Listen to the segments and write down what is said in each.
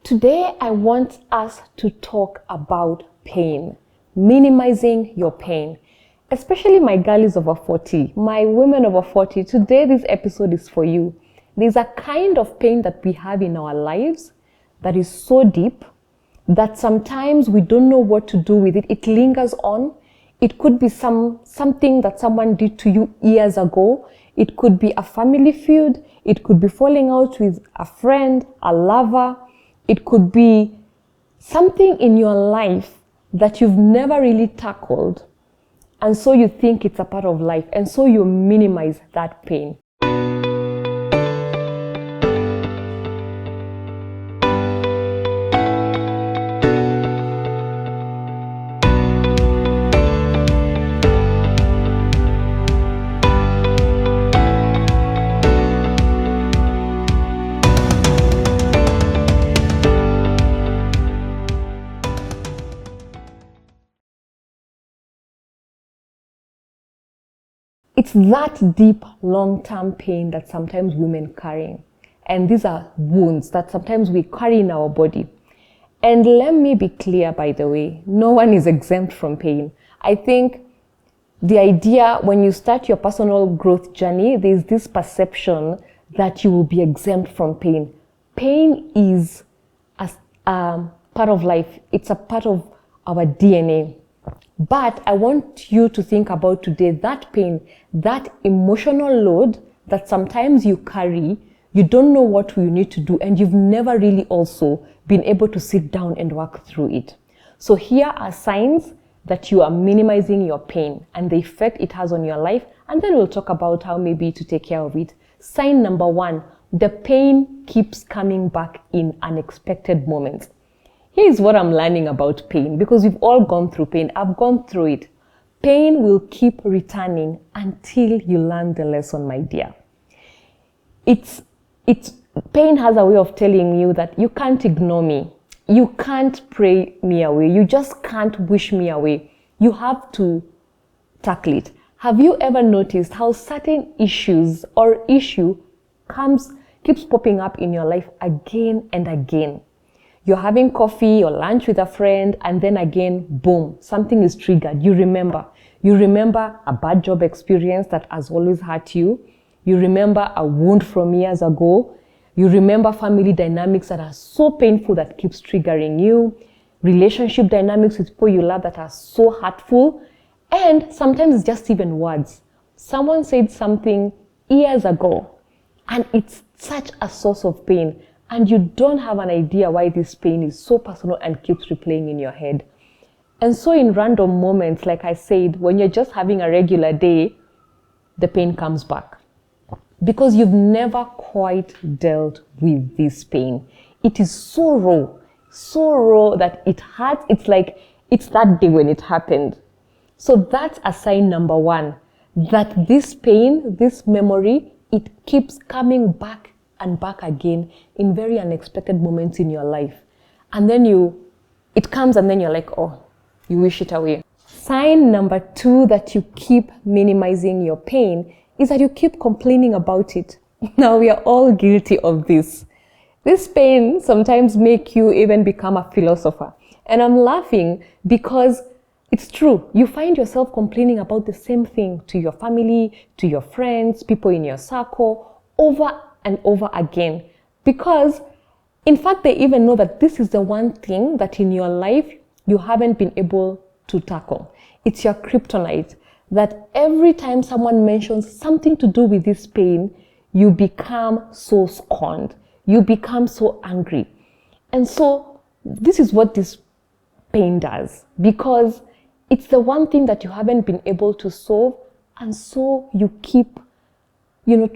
Today, I want us to talk about pain, minimizing your pain, especially my girlies over 40, my women over 40. Today, this episode is for you. There's a kind of pain that we have in our lives that is so deep that sometimes we don't know what to do with it. It lingers on. It could be something that someone did to you years ago. It could be a family feud. It could be falling out with a friend, a lover. It could be something in your life that you've never really tackled. And so you think it's a part of life. And so you minimize that pain. It's that deep, long-term pain that sometimes women carry. And these are wounds that sometimes we carry in our body. And let me be clear, by the way, no one is exempt from pain. I think the idea when you start your personal growth journey, there's this perception that you will be exempt from pain. Pain is a part of life. It's a part of our DNA. But I want you to think about today that pain, that emotional load that sometimes you carry, you don't know what you need to do, and you've never really also been able to sit down and work through it. So here are signs that you are minimizing your pain and the effect it has on your life, and then we'll talk about how maybe to take care of it. Sign number 1, the pain keeps coming back in unexpected moments. Here's what I'm learning about pain, because we've all gone through pain. I've gone through it. Pain will keep returning until you learn the lesson, my dear. Pain has a way of telling you that you can't ignore me. You can't pray me away. You just can't wish me away. You have to tackle it. Have you ever noticed how certain issues or issue keeps popping up in your life again and again? You're having coffee or lunch with a friend, and then again, boom, something is triggered. You remember a bad job experience that has always hurt you. You remember a wound from years ago. You remember family dynamics that are so painful that keeps triggering you. Relationship dynamics with people you love that are so hurtful. And sometimes it's just even words. Someone said something years ago, and it's such a source of pain. And you don't have an idea why this pain is so personal and keeps replaying in your head. And so in random moments, like I said, when you're just having a regular day, the pain comes back. Because you've never quite dealt with this pain. It is so raw that it hurts. It's like it's that day when it happened. So that's a sign number 1, that this pain, this memory, it keeps coming back and back again in very unexpected moments in your life. And then it comes and then you're like, oh, you wish it away. Sign number 2 that you keep minimizing your pain is that you keep complaining about it. Now we are all guilty of this. This pain sometimes make you even become a philosopher. And I'm laughing because it's true. You find yourself complaining about the same thing to your family, to your friends, people in your circle, over and over again, because in fact they even know that this is the one thing that in your life you haven't been able to tackle. It's your kryptonite, that every time someone mentions something to do with this pain, you become so scorned, you become so angry. And so this is what this pain does, because it's the one thing that you haven't been able to solve, and so you keep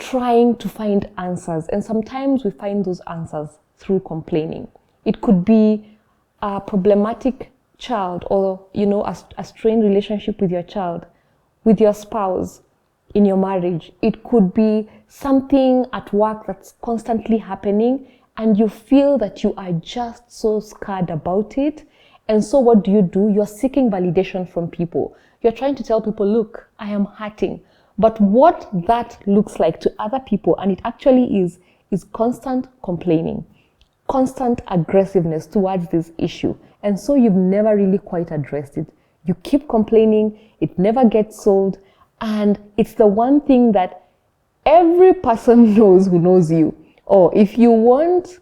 trying to find answers. And sometimes we find those answers through complaining. It could be a problematic child, or, a strained relationship with your child, with your spouse, in your marriage. It could be something at work that's constantly happening, and you feel that you are just so scared about it. And so what do? You're seeking validation from people. You're trying to tell people, look, I am hurting. But what that looks like to other people, and it actually is constant complaining. constant aggressiveness towards this issue. And so you've never really quite addressed it. You keep complaining, it never gets solved, and it's the one thing that every person knows who knows you. Or if you want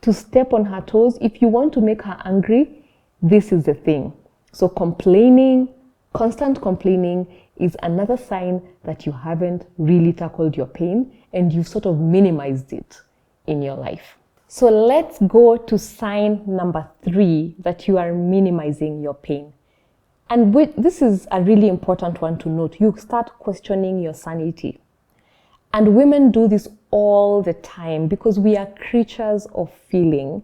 to step on her toes, if you want to make her angry, this is the thing. So complaining, constant complaining is another sign that you haven't really tackled your pain and you've sort of minimized it in your life. So let's go to sign number 3, that you are minimizing your pain. And this is a really important one to note. You start questioning your sanity. And women do this all the time because we are creatures of feeling.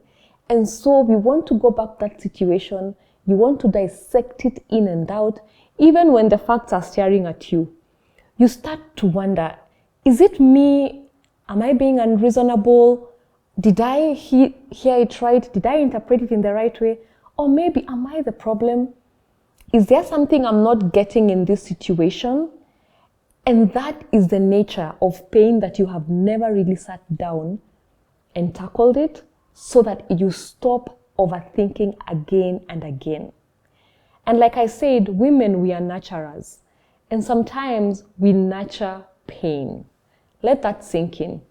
And so we want to go back to that situation. You want to dissect it in and out, even when the facts are staring at you. You start to wonder, is it me? Am I being unreasonable? Did I hear it right? Did I interpret it in the right way? Or maybe, am I the problem? Is there something I'm not getting in this situation? And that is the nature of pain, that you have never really sat down and tackled it so that you stop overthinking again and again. And like I said, women, we are nurturers. And sometimes we nurture pain. Let that sink in.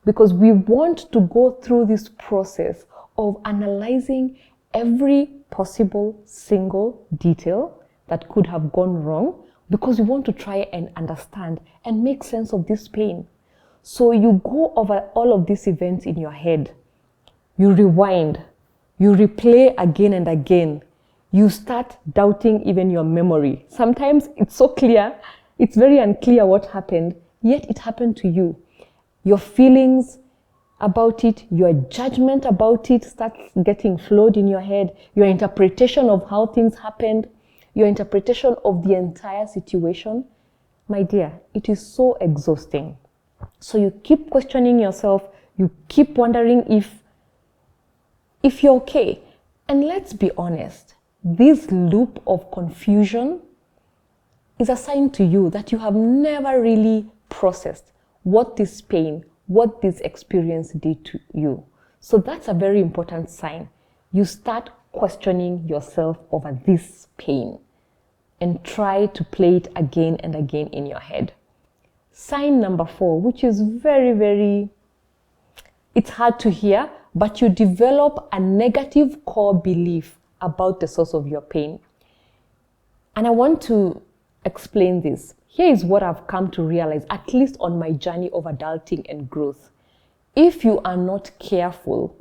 Because we want to go through this process of analyzing every possible single detail that could have gone wrong, because we want to try and understand and make sense of this pain. So you go over all of these events in your head. You rewind. You replay again and again. You start doubting even your memory. Sometimes it's so clear, it's very unclear what happened, yet it happened to you. Your feelings about it, your judgment about it starts getting flowed in your head. Your interpretation of how things happened, your interpretation of the entire situation. My dear, it is so exhausting. So you keep questioning yourself. You keep wondering if you're okay. And let's be honest, this loop of confusion is a sign to you that you have never really processed what this pain, what this experience did to you. So that's a very important sign. You start questioning yourself over this pain and try to play it again and again in your head. Sign number 4, which is very, it's hard to hear, but you develop a negative core belief about the source of your pain. And I want to explain this. Here is what I've come to realize, at least on my journey of adulting and growth. If you are not careful,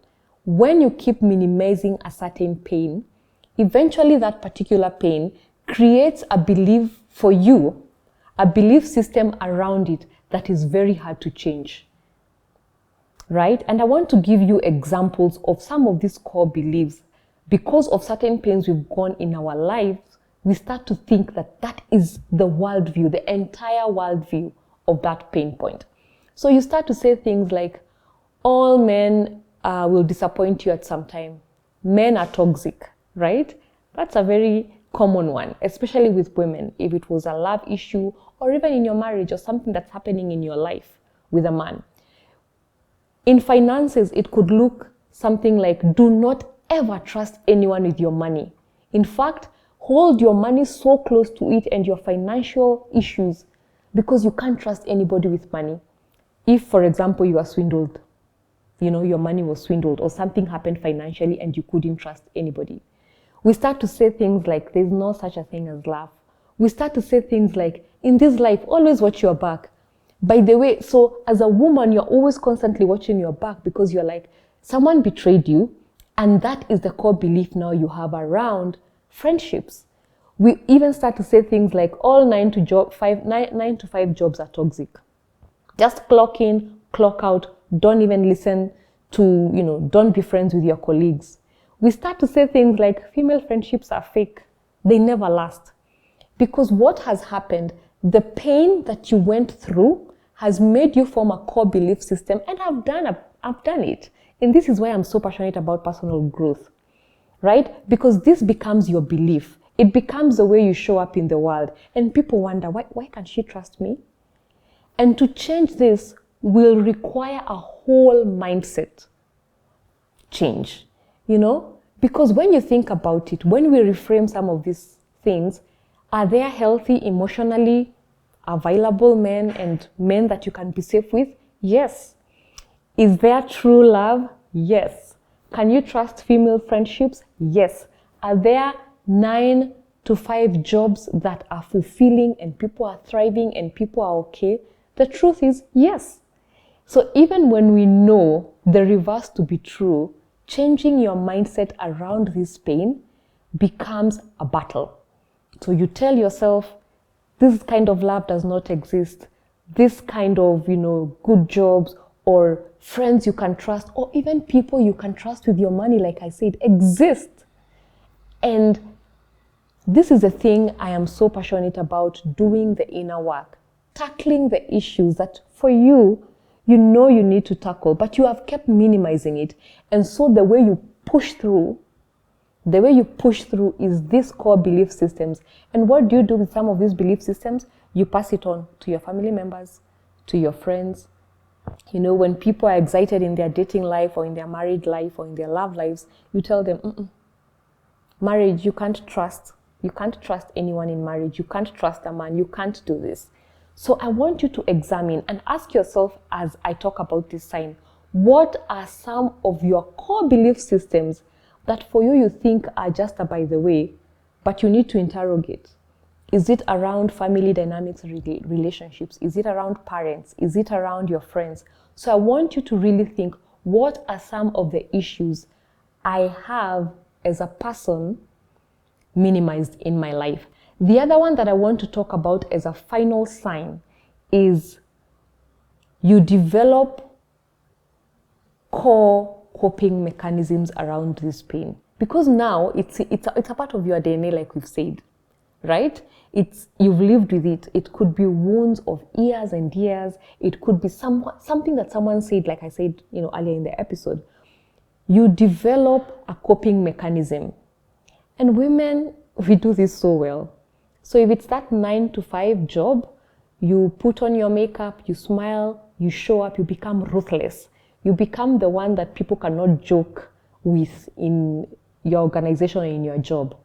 when you keep minimizing a certain pain, eventually that particular pain creates a belief for you, a belief system around it that is very hard to change. Right? And I want to give you examples of some of these core beliefs. Because of certain pains we've gone in our lives, we start to think that that is the worldview, the entire worldview of that pain point. So you start to say things like, all men will disappoint you at some time. Men are toxic, right? That's a very common one, especially with women. If it was a love issue or even in your marriage or something that's happening in your life with a man. In finances, it could look something like, do not ever trust anyone with your money. In fact, hold your money so close to it and your financial issues, because you can't trust anybody with money. If, for example, you are swindled, your money was swindled or something happened financially and you couldn't trust anybody. We start to say things like, there's no such a thing as love. We start to say things like, in this life, always watch your back. By the way, so as a woman, you're always constantly watching your back because you're like, someone betrayed you, and that is the core belief now you have around friendships. We even start to say things like, all 9 to 5 jobs are toxic. Just clock in, clock out, don't even listen to, don't be friends with your colleagues. We start to say things like, female friendships are fake. They never last. Because what has happened, the pain that you went through has made you form a core belief system, and I've done it. And this is why I'm so passionate about personal growth, right? Because this becomes your belief. It becomes the way you show up in the world. And people wonder, why can't she trust me? And to change this will require a whole mindset change, you know? Because when you think about it, when we reframe some of these things, are there healthy, emotionally available men and men that you can be safe with? Yes. Is there true love? Yes. Can you trust female friendships? Yes. Are there 9 to 5 jobs that are fulfilling and people are thriving and people are okay? The truth is yes. So even when we know the reverse to be true, changing your mindset around this pain becomes a battle. So you tell yourself, this kind of love does not exist. This kind of, good jobs or friends you can trust, or even people you can trust with your money, like I said, exist. And this is the thing I am so passionate about, doing the inner work, tackling the issues that for you, you need to tackle, but you have kept minimizing it. And so the way you push through is these core belief systems. And what do you do with some of these belief systems? You pass it on to your family members, to your friends. When people are excited in their dating life or in their married life or in their love lives, you tell them, marriage, you can't trust. You can't trust anyone in marriage. You can't trust a man. You can't do this. So I want you to examine and ask yourself, as I talk about this sign, what are some of your core belief systems that for you think are just a by the way, but you need to interrogate? Is it around family dynamics, relationships? Is it around parents? Is it around your friends? So I want you to really think, what are some of the issues I have as a person minimized in my life? The other one that I want to talk about as a final sign is you develop core coping mechanisms around this pain. Because now it's a part of your DNA, like we've said, right? You've lived with it. It could be wounds of years and years. It could be something that someone said, like I said, earlier in the episode. You develop a coping mechanism. And women, we do this so well. So if it's that 9 to 5 job, you put on your makeup, you smile, you show up, you become ruthless. You become the one that people cannot joke with in your organization or in your job.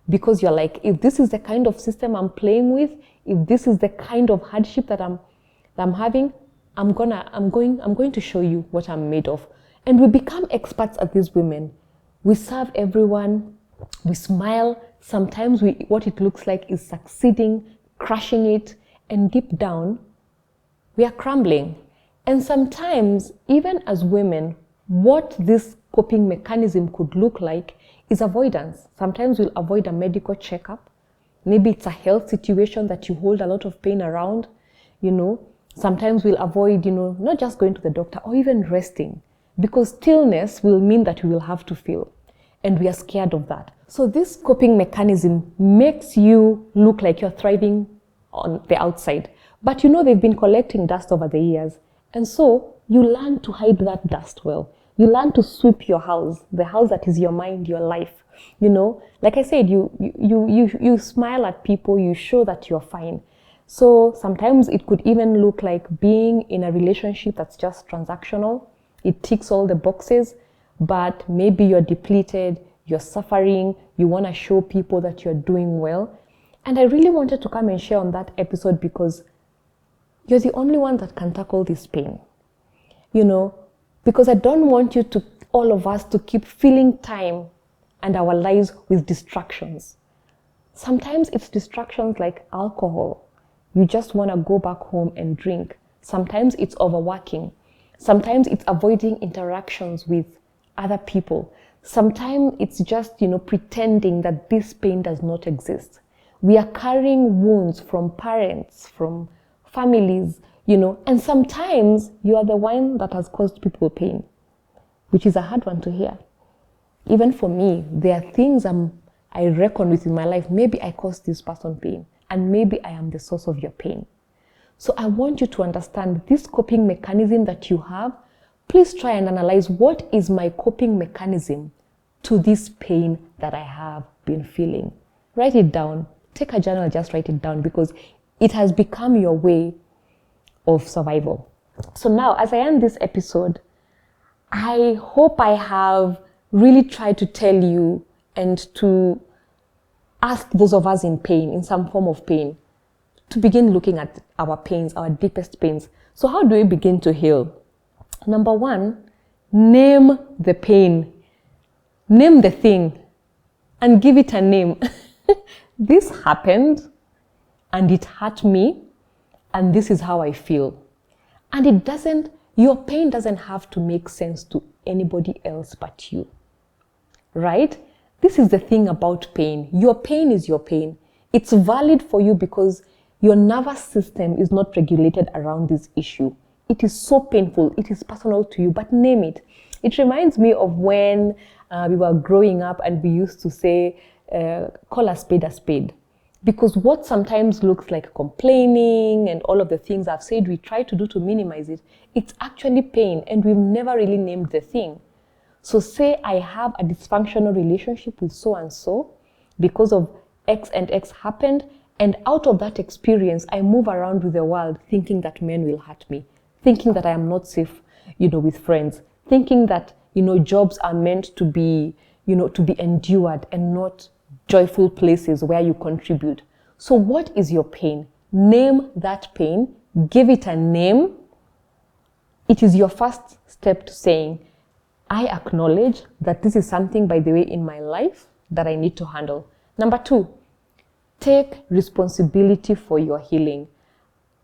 Because you're like, if this is the kind of system I'm playing with, if this is the kind of hardship that I'm having, I'm going to show you what I'm made of. And we become experts at these women. We serve everyone. We smile. Sometimes what it looks like is succeeding, crushing it, and deep down, we are crumbling. And sometimes, even as women, what this coping mechanism could look like is avoidance. Sometimes we'll avoid a medical checkup. Maybe it's a health situation that you hold a lot of pain around, Sometimes we'll avoid, not just going to the doctor or even resting, because stillness will mean that we will have to feel. And we are scared of that. So this coping mechanism makes you look like you're thriving on the outside. But they've been collecting dust over the years. And so you learn to hide that dust well. You learn to sweep your house, the house that is your mind, your life. Like I said, you smile at people, you show that you're fine. So sometimes it could even look like being in a relationship that's just transactional. It ticks all the boxes, but maybe you're depleted, you're suffering, you want to show people that you're doing well. And I really wanted to come and share on that episode because you're the only one that can tackle this pain. Because I don't want all of us to keep filling time and our lives with distractions. Sometimes it's distractions like alcohol. You just want to go back home and drink. Sometimes it's overworking. Sometimes it's avoiding interactions with other people. Sometimes it's just, pretending that this pain does not exist. We are carrying wounds from parents, from families, and sometimes you are the one that has caused people pain, which is a hard one to hear. Even for me, there are things I reckon with in my life. Maybe I caused this person pain, and maybe I am the source of your pain. So I want you to understand this coping mechanism that you have. Please try and analyze, what is my coping mechanism to this pain that I have been feeling? Write it down. Take a journal, just write it down, because it has become your way of survival. So now, as I end this episode, I hope I have really tried to tell you and to ask those of us in pain, in some form of pain, to begin looking at our pains, our deepest pains. So how do we begin to heal? Number one, name the pain. Name the thing and give it a name. This happened and it hurt me and this is how I feel. And your pain doesn't have to make sense to anybody else but you, right? This is the thing about pain. Your pain is your pain. It's valid for you because your nervous system is not regulated around this issue. It is so painful. It is personal to you, but name it. It reminds me of when we were growing up and we used to say, call a spade a spade. Because what sometimes looks like complaining and all of the things I've said we try to do to minimize it, it's actually pain and we've never really named the thing. So say I have a dysfunctional relationship with so and so because of X and X happened, and out of that experience, I move around with the world thinking that men will hurt me, thinking that I am not safe, with friends, thinking that, jobs are meant to be, to be endured and not joyful places where you contribute. So what is your pain? Name that pain, give it a name. It is your first step to saying, I acknowledge that this is something, by the way, in my life that I need to handle. Number two, take responsibility for your healing.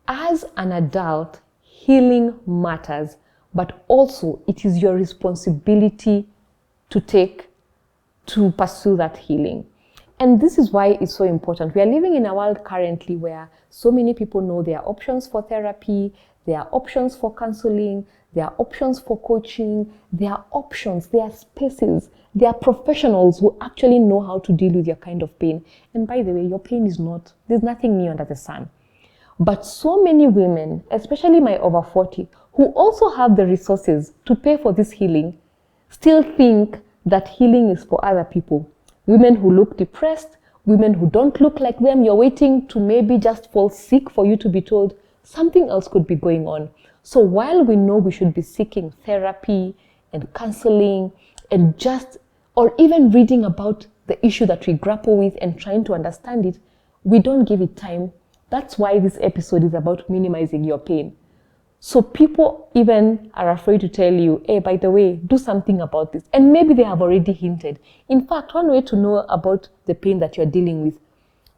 As an adult, healing matters, but also it is your responsibility to pursue that healing. And this is why it's so important. We are living in a world currently where so many people know there are options for therapy, there are options for counseling, there are options for coaching, there are options, there are spaces, there are professionals who actually know how to deal with your kind of pain. And by the way, your pain there's nothing new under the sun. But so many women, especially my over 40, who also have the resources to pay for this healing, still think that healing is for other people. Women who look depressed, women who don't look like them, you're waiting to maybe just fall sick for you to be told something else could be going on. So while we know we should be seeking therapy and counseling and or even reading about the issue that we grapple with and trying to understand it, we don't give it time. That's why this episode is about minimizing your pain. So people even are afraid to tell you, hey, by the way, do something about this. And maybe they have already hinted. In fact, one way to know about the pain that you're dealing with,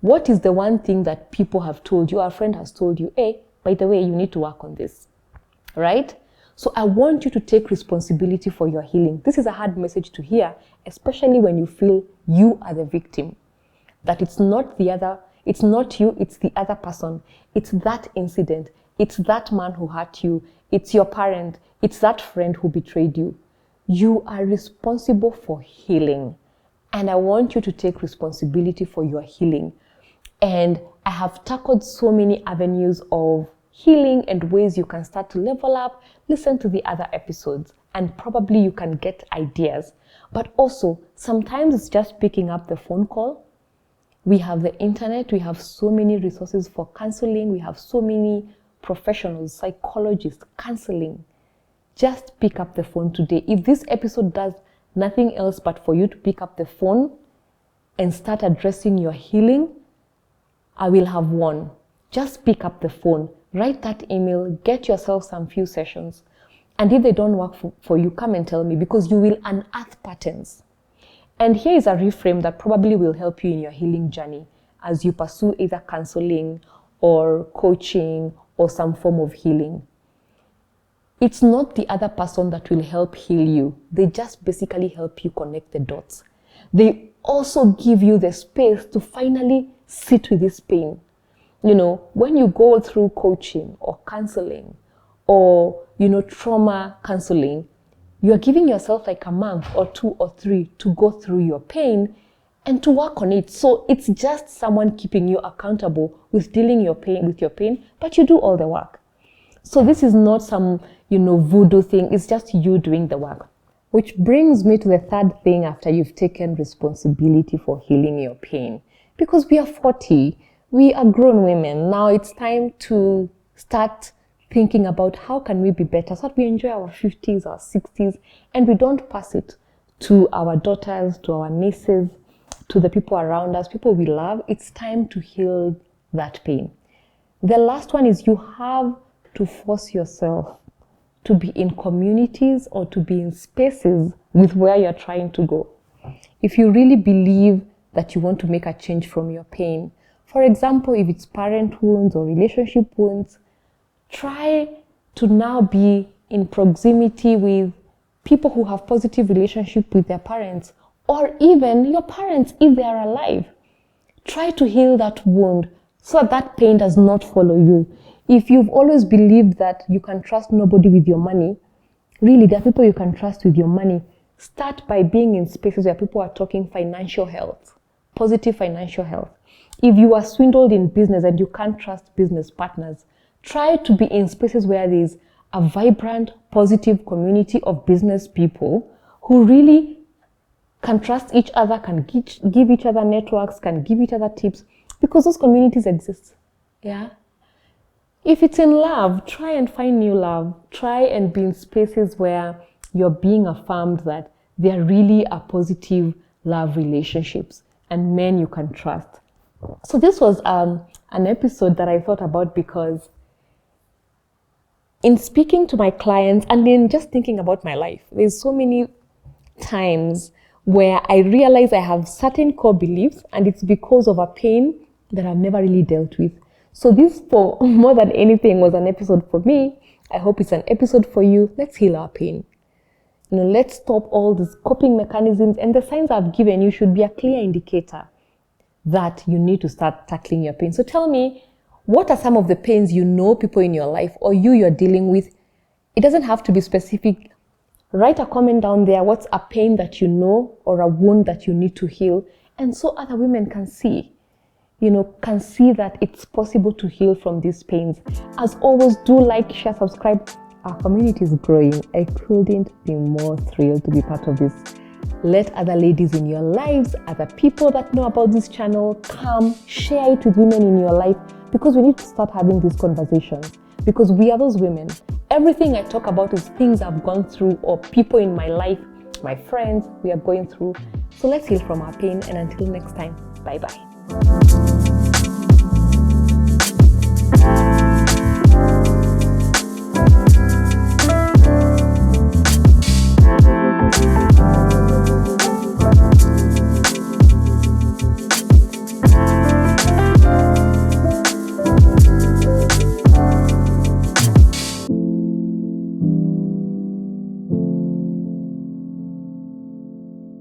what is the one thing that people have told you, or a friend has told you, hey, by the way, you need to work on this, right? So I want you to take responsibility for your healing. This is a hard message to hear, especially when you feel you are the victim, that it's not you, it's the other person. It's that incident. It's that man who hurt you. It's your parent. It's that friend who betrayed you. You are responsible for healing. And I want you to take responsibility for your healing. And I have tackled so many avenues of healing and ways you can start to level up. Listen to the other episodes and probably you can get ideas. But also, sometimes it's just picking up the phone call. We have the internet. We have so many resources for counseling. We have so many professionals, psychologists, counseling. Just pick up the phone today. If this episode does nothing else but for you to pick up the phone and start addressing your healing, I will have won. Just pick up the phone, write that email, get yourself some few sessions. And if they don't work for you, come and tell me, because you will unearth patterns. And here is a reframe that probably will help you in your healing journey as you pursue either counseling or coaching or some form of healing. It's not the other person that will help heal you. They just basically help you connect the dots. They also give you the space to finally sit with this pain. When you go through coaching or counseling or, trauma counseling, you are giving yourself like a month or 2 or 3 to go through your pain and to work on it. So it's just someone keeping you accountable with dealing with your pain, but you do all the work. So this is not some, voodoo thing. It's just you doing the work. Which brings me to the third thing after you've taken responsibility for healing your pain. Because we are 40, we are grown women. Now it's time to start thinking about how can we be better so that we enjoy our 50s, our 60s, and we don't pass it to our daughters, to our nieces, to the people around us, people we love. It's time to heal that pain. The last one is you have to force yourself to be in communities or to be in spaces with where you're trying to go. If you really believe that you want to make a change from your pain, for example, if it's parent wounds or relationship wounds, try to now be in proximity with people who have positive relationship with their parents, or even your parents if they are alive. Try to heal that wound so that that pain does not follow you. If you've always believed that you can trust nobody with your money, really there are people you can trust with your money. Start by being in spaces where people are talking financial health, positive financial health. If you are swindled in business and you can't trust business partners, try to be in spaces where there is a vibrant, positive community of business people who really can trust each other, can give each other networks, can give each other tips, because those communities exist. Yeah. If it's in love, try and find new love. Try and be in spaces where you're being affirmed that there really are positive love relationships and men you can trust. So this was an episode that I thought about because in speaking to my clients and in just thinking about my life, there's so many times where I realize I have certain core beliefs and it's because of a pain that I've never really dealt with. So this, for more than anything, was an episode for me. I hope it's an episode for you. Let's heal our pain. Let's stop all these coping mechanisms, and the signs I've given you should be a clear indicator that you need to start tackling your pain. So tell me, what are some of the pains you know people in your life or you're dealing with? It doesn't have to be specific. Write a comment down there. What's a pain that you know or a wound that you need to heal? And so other women can see, can see that it's possible to heal from these pains. As always, do like, share, subscribe. Our community is growing. I couldn't be more thrilled to be part of this. Let other ladies in your lives, other people that know about this channel, come share it with women in your life, because we need to start having these conversations, because we are those women. Everything I talk about is things I've gone through or people in my life, my friends, we are going through. So let's heal from our pain, and until next time, bye-bye.